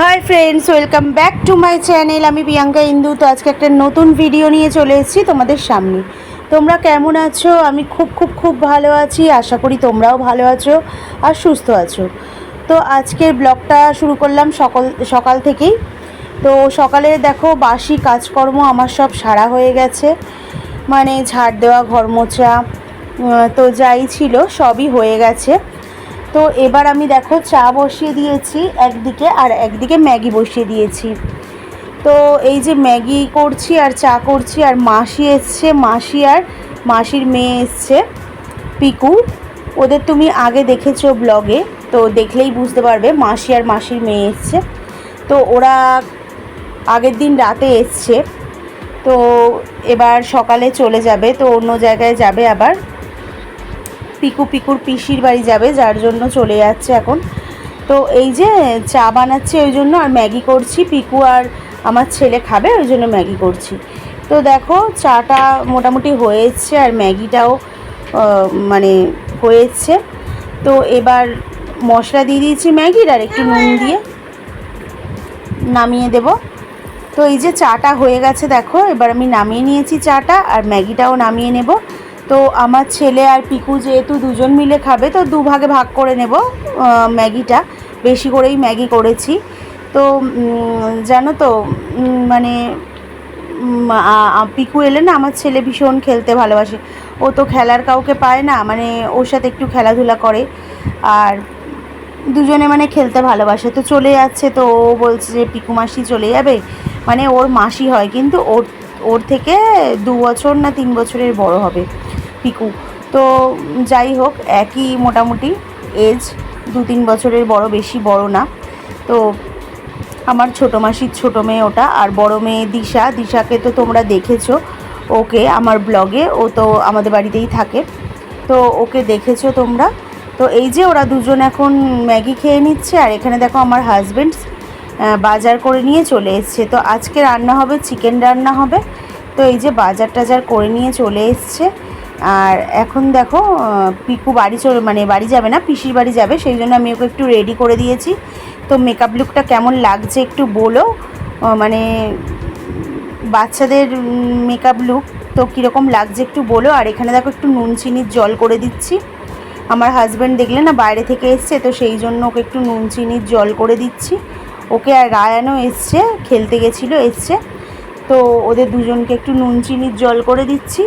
Hi friends, welcome back to my channel. আমি প্রিয়াঙ্কা ইন্দু। তো আজকে একটা নতুন ভিডিও নিয়ে চলে এসেছি তোমাদের সামনে। তোমরা কেমন আছো? আমি খুব খুব খুব ভালো আছি। আশা করি তোমরাও ভালো আছো আর সুস্থ আছো। তো আজকের ব্লগটা শুরু করলাম সকাল থেকেই। তো সকালে দেখো বাসি কাজকর্ম আমার সব সারা হয়ে গেছে, মানে ঝাড় দেওয়া, ঘর মোছা, তো যাই ছিল সবই হয়ে গেছে। তো এবার আমি দেখো চা বসিয়ে দিয়েছি একদিকে, আর একদিকে ম্যাগি বসিয়ে দিয়েছি। তো এই যে ম্যাগি করছি আর চা করছি, আর মাসি এসছে, মাসি আর মাসির মেয়ে এসছে, পিকু। ওদের তুমি আগে দেখেছো ব্লগে, তো দেখলেই বুঝতে পারবে মাসি আর মাসির মেয়ে এসছে। তো ওরা আগের দিন রাতে এসছে, তো এবার সকালে চলে যাবে, তো অন্য জায়গায় যাবে আবার। পিকুর পিসির বাড়ি যাবে, যার জন্য চলে যাচ্ছে এখন। তো এই যে চা বানাচ্ছি ওই জন্য, আর ম্যাগি করছি। পিকু আর আমার ছেলে খাবে, ওই জন্য ম্যাগি করছি। তো দেখো চাটা মোটামুটি হয়ে এসছে, আর ম্যাগিটাও মানে হয়ে এসছে। তো এবার মশলা দিয়ে দিয়েছি ম্যাগির, আর একটু নুন দিয়ে নামিয়ে দেব। তো এই যে চাটা হয়ে গেছে দেখো, এবার আমি নামিয়ে নিয়েছি চাটা, আর ম্যাগিটাও নামিয়ে নেব। তো আমার ছেলে আর পিকু যেহেতু দুজন মিলে খাবে, তো দুভাগে ভাগ করে নেব ম্যাগিটা। বেশি করেই ম্যাগি করেছি। তো জানো তো মানে পিকু এলে না আমার ছেলে ভীষণ খেলতে ভালোবাসে। ও তো খেলার কাউকে পায় না, মানে ওর সাথে একটু খেলাধুলা করে, আর দুজনে মানে খেলতে ভালোবাসে। তো চলে যাচ্ছে, তো ও বলছে যে পিকু মাসি চলে যাবে, মানে ওর মাসি হয়, কিন্তু ওর ওর থেকে 2 বছর না 3 বছরের বড় হবে পিকু। তো যাই হোক, একই মোটামুটি এজ, 2-3 বছরের বড়, বেশি বড় না। তো আমার ছোটো মাসির ছোটো মেয়ে ওটা। আর বড় মেয়ে দিশাকে তো তোমরা দেখেছো, ওকে আমার ব্লগে, ও তো আমাদের বাড়িতেই থাকে, তো ওকে দেখেছো তোমরা। তো এই যে ওরা দুজন এখন ম্যাগি খেয়ে নিচ্ছে, আর এখানে দেখো আমার হাজব্যান্ড বাজার করে নিয়ে চলে এসছে। তো আজকে রান্না হবে, চিকেন রান্না হবে। তো এই যে বাজার টাজার করে নিয়ে চলে এসছে। আর এখন দেখো পিকু বাড়ি যাবে না, পিসির বাড়ি যাবে, সেই জন্য আমি ওকে একটু রেডি করে দিয়েছি। তো মেকআপ লুকটা কেমন লাগছে একটু বলো, মানে বাচ্চাদের মেকআপ লুক তো কীরকম লাগছে একটু বলো। আর এখানে দেখো একটু নুন চিনির জল করে দিচ্ছি। আমার হাজব্যান্ড দেখলে না বাইরে থেকে এসছে, তো সেই জন্য ওকে একটু নুন চিনির জল করে দিচ্ছি। ওকে আর রায়ানও এসছে, খেলতে গেছিলো, এসছে। তো ওদের দুজনকে একটু নুন চিনির জল করে দিচ্ছি।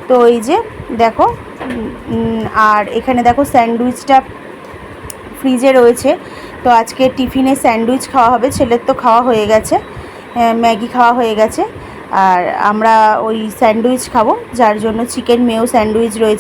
তো এই যে দেখো, আর এখানে দেখো স্যান্ডউইচটা ফ্রিজে রয়েছে। তো আজকে টিফিনে স্যান্ডউইচ খাওয়া হবে, ছেলের তো খাওয়া হয়ে গেছে, ম্যাগি খাওয়া হয়ে গেছে, আর আমরা ওই স্যান্ডউইচ খাবো, যার জন্য চিকেন মেও স্যান্ডউইচ রয়েছে।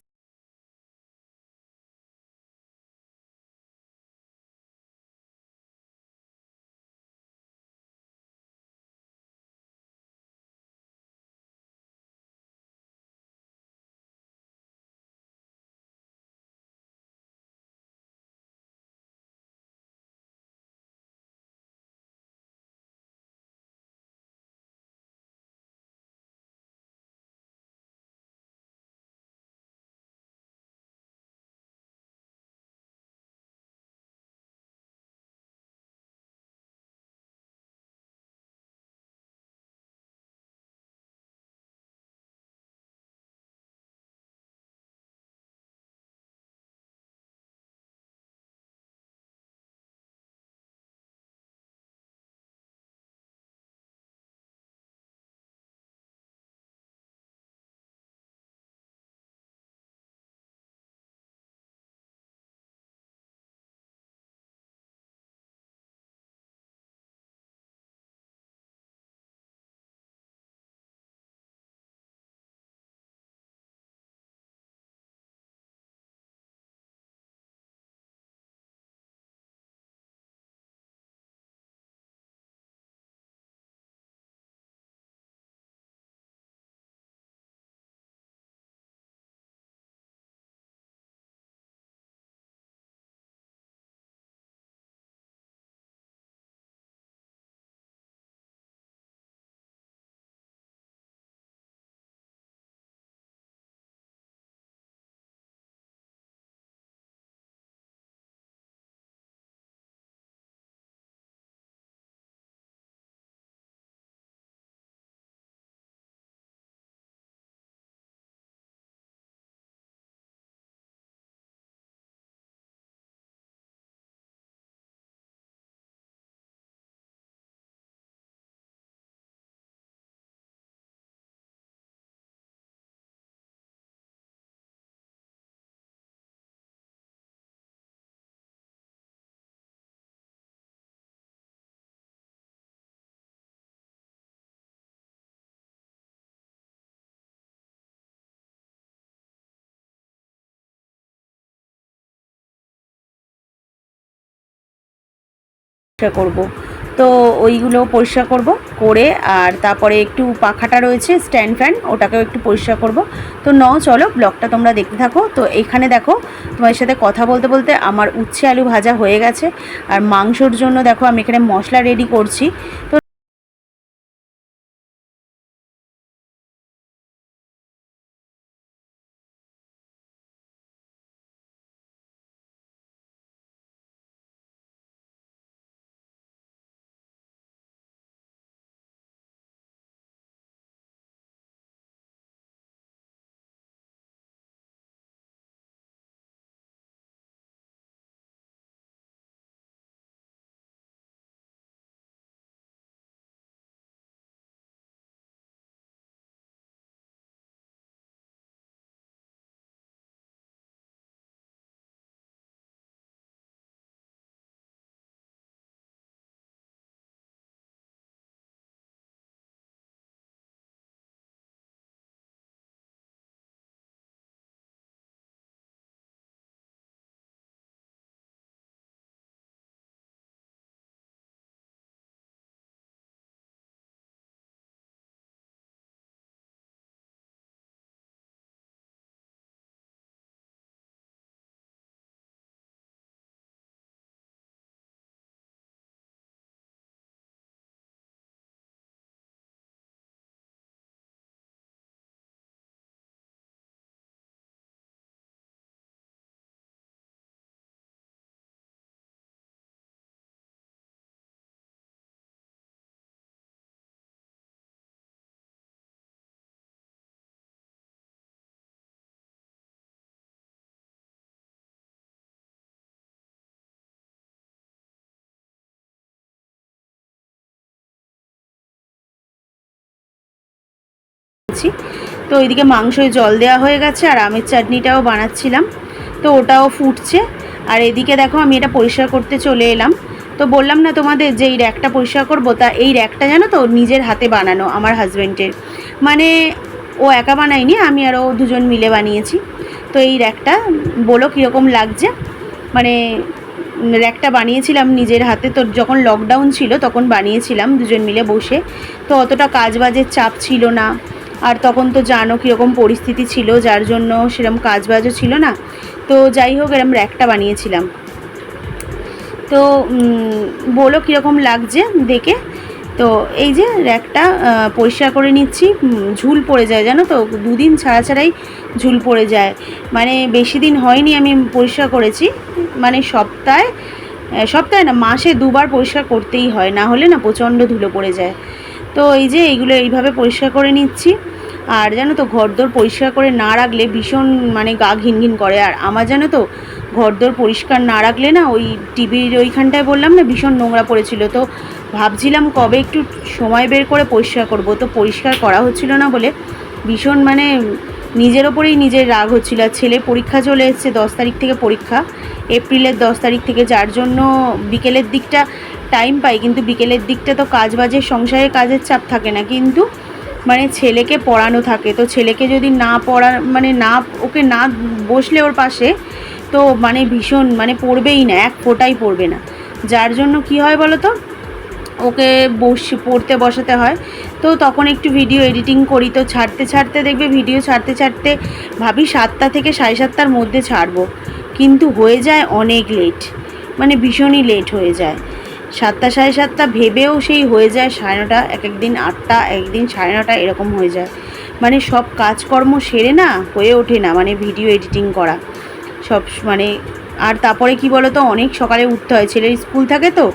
পরিষ্কার করব। তো ওইগুলো পরিষ্কার করব করে, আর তারপরে একটু পাখাটা রয়েছে স্ট্যান্ড ফ্যান, ওটাকেও একটু পরিষ্কার করব। তো চলো ব্লগটা তোমরা দেখতে থাকো। তো এখানে দেখো তোমার সাথে কথা বলতে বলতে আমার উচ্ছে আলু ভাজা হয়ে গেছে, আর মাংসর জন্য দেখো আমি এখানে মশলা রেডি করছি। তো তো ওইদিকে মাংসয় জল দেওয়া হয়ে গেছে, আর আমের চাটনিটাও বানাচ্ছিলাম, তো ওটাও ফুটছে। আর এদিকে দেখো আমি এটা পরিষ্কার করতে চলে এলাম। তো বললাম না তোমাদের যে এই র্যাকটা পরিষ্কার করবো, তা এই র্যাকটা জানো তো নিজের হাতে বানানো, আমার হাজব্যান্ডের, মানে ও একা বানায়নি, আমি আর ও দুজন মিলে বানিয়েছি। তো এই র্যাকটা বলো কীরকম লাগছে, মানে র্যাকটা বানিয়েছিলাম নিজের হাতে। তো যখন লকডাউন ছিল তখন বানিয়েছিলাম দুজন মিলে বসে, তো অতটা কাজ বাজের চাপ ছিল না, আর তখন তো জানো কীরকম পরিস্থিতি ছিল, যার জন্য সেরকম কাজ বাজও ছিল না। তো যাই হোক এরকম র্যাকটা বানিয়েছিলাম। তো বলো কীরকম লাগছে দেখে। তো এই যে র্যাকটা পরিষ্কার করে নিচ্ছি, ঝুল পড়ে যায় জানো তো, দুদিন ছাড়া ছাড়াই ঝুল পড়ে যায়, মানে বেশি দিন হয়নি আমি পরিষ্কার করেছি, মানে সপ্তাহে না, মাসে দুবার পরিষ্কার করতেই হয়, না হলে না প্রচণ্ড ধুলো পড়ে যায়। তো এই যে এইগুলো এইভাবে পরিষ্কার করে নিচ্ছি। আর জানো তো ঘরদোর পরিষ্কার করে না রাখলে ভীষণ মানে গা ঘিনঘিন করে, আর আমার জানো তো ঘরদোর পরিষ্কার না রাখলে না, ওই টিভির ওইখানটায় বললাম না ভীষণ নোংরা পড়েছিল, তো ভাবছিলাম কবে একটু সময় বের করে পরিষ্কার করব, তো পরিষ্কার করা হচ্ছিল না বলে ভীষণ মানে নিজের ওপরেই নিজের রাগ হচ্ছিল। আর ছেলে পরীক্ষা চলে এসছে, 10 তারিখ থেকে পরীক্ষা, এপ্রিলের 10 তারিখ থেকে, যার জন্য বিকেলের দিকটা টাইম পাই, কিন্তু বিকেলের দিকটা তো কাজ বাজে, সংসারে কাজের চাপ থাকে না, কিন্তু মানে ছেলেকে পড়ানো থাকে। তো ছেলেকে যদি না পড়া মানে না ওকে না বসলে ওর পাশে, তো মানে ভীষণ মানে পড়বেই না, এক ফোঁটাই পড়বে না, যার জন্য কি হয় বলো তো, ওকে পড়তে বসাতে হয়। তো তখন একটু ভিডিও এডিটিং করি, তো ছাড়তে ছাড়তে দেখবে ভিডিও ছাড়তে ছাড়তে ভাবি 7টা থেকে 7:30টার মধ্যে ছাড়বো, কিন্তু হয়ে যায় অনেক লেট, মানে ভীষণই লেট হয়ে যায়। 7টা 7:30 ভেবেও সেই হয়ে যায় 9:30, এক একদিন 8টা, একদিন 9:30 এরকম হয়ে যায়, মানে সব কাজকর্ম সেরে না হয়ে ওঠে না, মানে ভিডিও এডিটিং করা সব মানে। আর তারপরে কি বলো তো, অনেক সকালে উঠতে হয়, ছেলের স্কুল থাকে, তো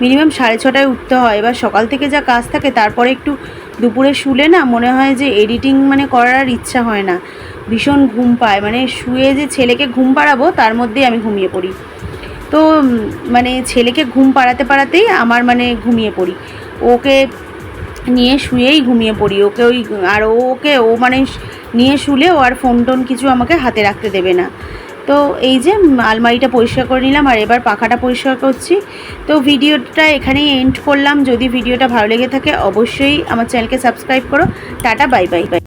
মিনিমাম 6:30টায় উঠতে হয়। এবার সকাল থেকে যা কাজ থাকে, তারপরে একটু দুপুরে শুলে না মনে হয় যে এডিটিং মানে করার আর ইচ্ছা হয় না, ভীষণ ঘুম পায়, মানে শুয়ে যে ছেলেকে ঘুম পাড়াবো তার মধ্যেই আমি ঘুমিয়ে পড়ি। তো মানে ছেলেকে ঘুম পাড়াতে পাড়াতেই আমার মানে ঘুমিয়ে পড়ি, ওকে নিয়ে শুয়েই ঘুমিয়ে পড়ি, ওকে ওই আর ও মানে নিয়ে শুলে ও আর ফোন টোন কিছু আমাকে হাতে রাখতে দেবে না। তো এই যে আলমারিটা পরিষ্কার করে নিলাম, আর এবার পাখাটা পরিষ্কার করছি। তো ভিডিওটা এখানেই এন্ড করলাম। যদি ভিডিওটা ভালো লেগে থাকে অবশ্যই আমার চ্যানেলকে সাবস্ক্রাইব করো। Tata, bye bye bye.